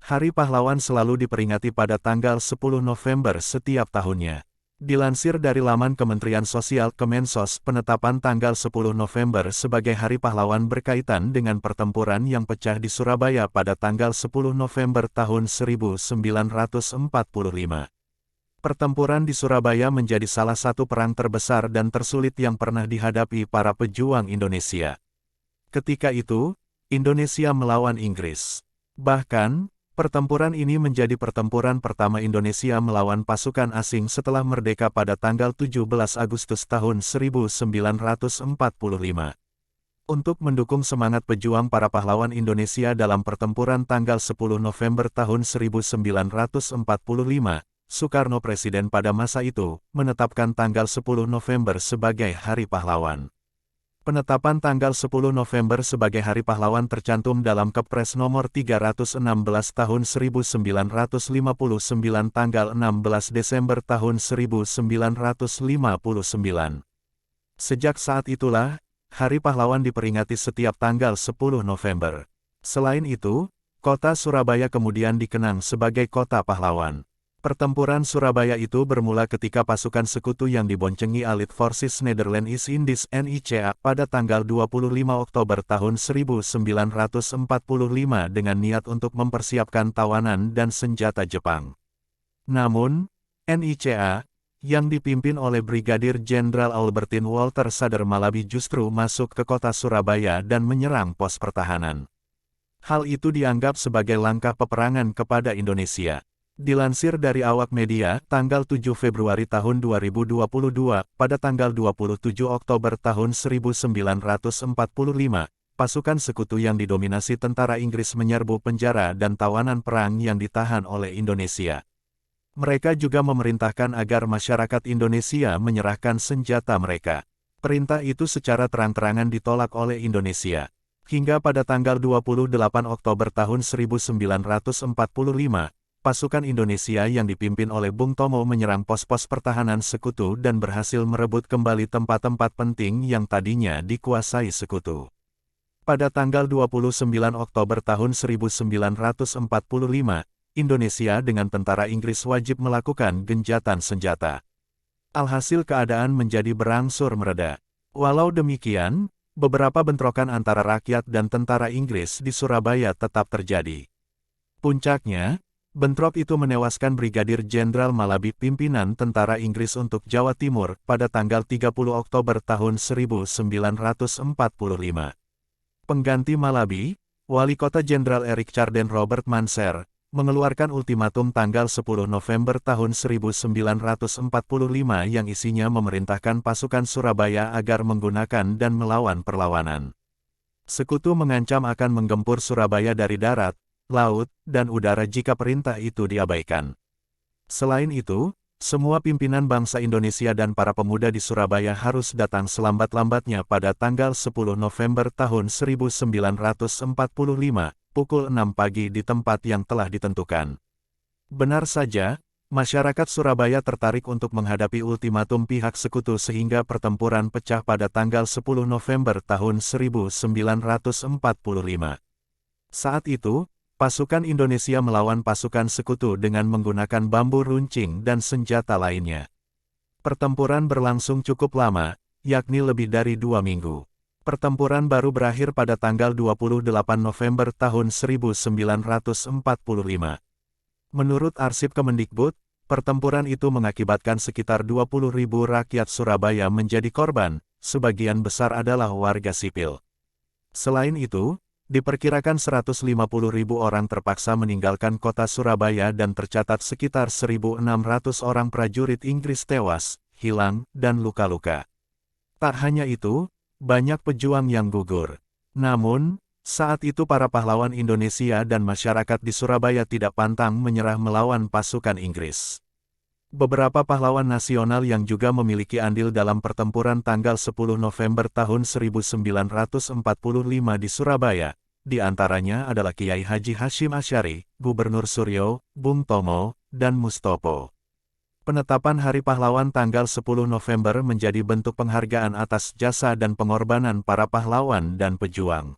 Hari Pahlawan selalu diperingati pada tanggal 10 November setiap tahunnya. Dilansir dari laman Kementerian Sosial Kemensos, penetapan tanggal 10 November sebagai Hari Pahlawan berkaitan dengan pertempuran yang pecah di Surabaya pada tanggal 10 November tahun 1945. Pertempuran di Surabaya menjadi salah satu perang terbesar dan tersulit yang pernah dihadapi para pejuang Indonesia. Ketika itu, Indonesia melawan Inggris. Bahkan, pertempuran ini menjadi pertempuran pertama Indonesia melawan pasukan asing setelah merdeka pada tanggal 17 Agustus tahun 1945. Untuk mendukung semangat pejuang para pahlawan Indonesia dalam pertempuran tanggal 10 November tahun 1945, Soekarno Presiden pada masa itu, menetapkan tanggal 10 November sebagai Hari Pahlawan. Penetapan tanggal 10 November sebagai Hari Pahlawan tercantum dalam Kepres nomor 316 tahun 1959 tanggal 16 Desember tahun 1959. Sejak saat itulah, Hari Pahlawan diperingati setiap tanggal 10 November. Selain itu, kota Surabaya kemudian dikenang sebagai Kota Pahlawan. Pertempuran Surabaya itu bermula ketika pasukan sekutu yang diboncengi Allied Forces Netherlands East Indies (NICA) pada tanggal 25 Oktober tahun 1945 dengan niat untuk mempersiapkan tawanan dan senjata Jepang. Namun, NICA, yang dipimpin oleh Brigadir Jenderal Albertin Walter Sadder Malabi justru masuk ke kota Surabaya dan menyerang pos pertahanan. Hal itu dianggap sebagai langkah peperangan kepada Indonesia. Dilansir dari awak media, tanggal 7 Februari tahun 2022, pada tanggal 27 Oktober tahun 1945, pasukan sekutu yang didominasi tentara Inggris menyerbu penjara dan tawanan perang yang ditahan oleh Indonesia. Mereka juga memerintahkan agar masyarakat Indonesia menyerahkan senjata mereka. Perintah itu secara terang-terangan ditolak oleh Indonesia. Hingga pada tanggal 28 Oktober tahun 1945, pasukan Indonesia yang dipimpin oleh Bung Tomo menyerang pos-pos pertahanan sekutu dan berhasil merebut kembali tempat-tempat penting yang tadinya dikuasai sekutu. Pada tanggal 29 Oktober tahun 1945, Indonesia dengan tentara Inggris wajib melakukan gencatan senjata. Alhasil keadaan menjadi berangsur mereda. Walau demikian, beberapa bentrokan antara rakyat dan tentara Inggris di Surabaya tetap terjadi. Puncaknya, bentrok itu menewaskan Brigadir Jenderal Malabi pimpinan tentara Inggris untuk Jawa Timur pada tanggal 30 Oktober tahun 1945. Pengganti Malabi, Wali Kota Jenderal Eric Chardin Robert Manser, mengeluarkan ultimatum tanggal 10 November tahun 1945 yang isinya memerintahkan pasukan Surabaya agar menggunakan dan melawan perlawanan. Sekutu mengancam akan menggempur Surabaya dari darat, laut, dan udara jika perintah itu diabaikan. Selain itu, semua pimpinan bangsa Indonesia dan para pemuda di Surabaya harus datang selambat-lambatnya pada tanggal 10 November tahun 1945, pukul 6 pagi di tempat yang telah ditentukan. Benar saja, masyarakat Surabaya tertarik untuk menghadapi ultimatum pihak sekutu sehingga pertempuran pecah pada tanggal 10 November tahun 1945. Saat itu, pasukan Indonesia melawan pasukan sekutu dengan menggunakan bambu runcing dan senjata lainnya. Pertempuran berlangsung cukup lama, yakni lebih dari 2 minggu. Pertempuran baru berakhir pada tanggal 28 November tahun 1945. Menurut arsip Kemendikbud, pertempuran itu mengakibatkan sekitar 20.000 rakyat Surabaya menjadi korban, sebagian besar adalah warga sipil. Selain itu, diperkirakan 150.000 orang terpaksa meninggalkan kota Surabaya dan tercatat sekitar 1.600 orang prajurit Inggris tewas, hilang, dan luka-luka. Tak hanya itu, banyak pejuang yang gugur. Namun, saat itu para pahlawan Indonesia dan masyarakat di Surabaya tidak pantang menyerah melawan pasukan Inggris. Beberapa pahlawan nasional yang juga memiliki andil dalam pertempuran tanggal 10 November tahun 1945 di Surabaya, di antaranya adalah Kiai Haji Hashim Asy'ari, Gubernur Suryo, Bung Tomo, dan Mustopo. Penetapan Hari Pahlawan tanggal 10 November menjadi bentuk penghargaan atas jasa dan pengorbanan para pahlawan dan pejuang.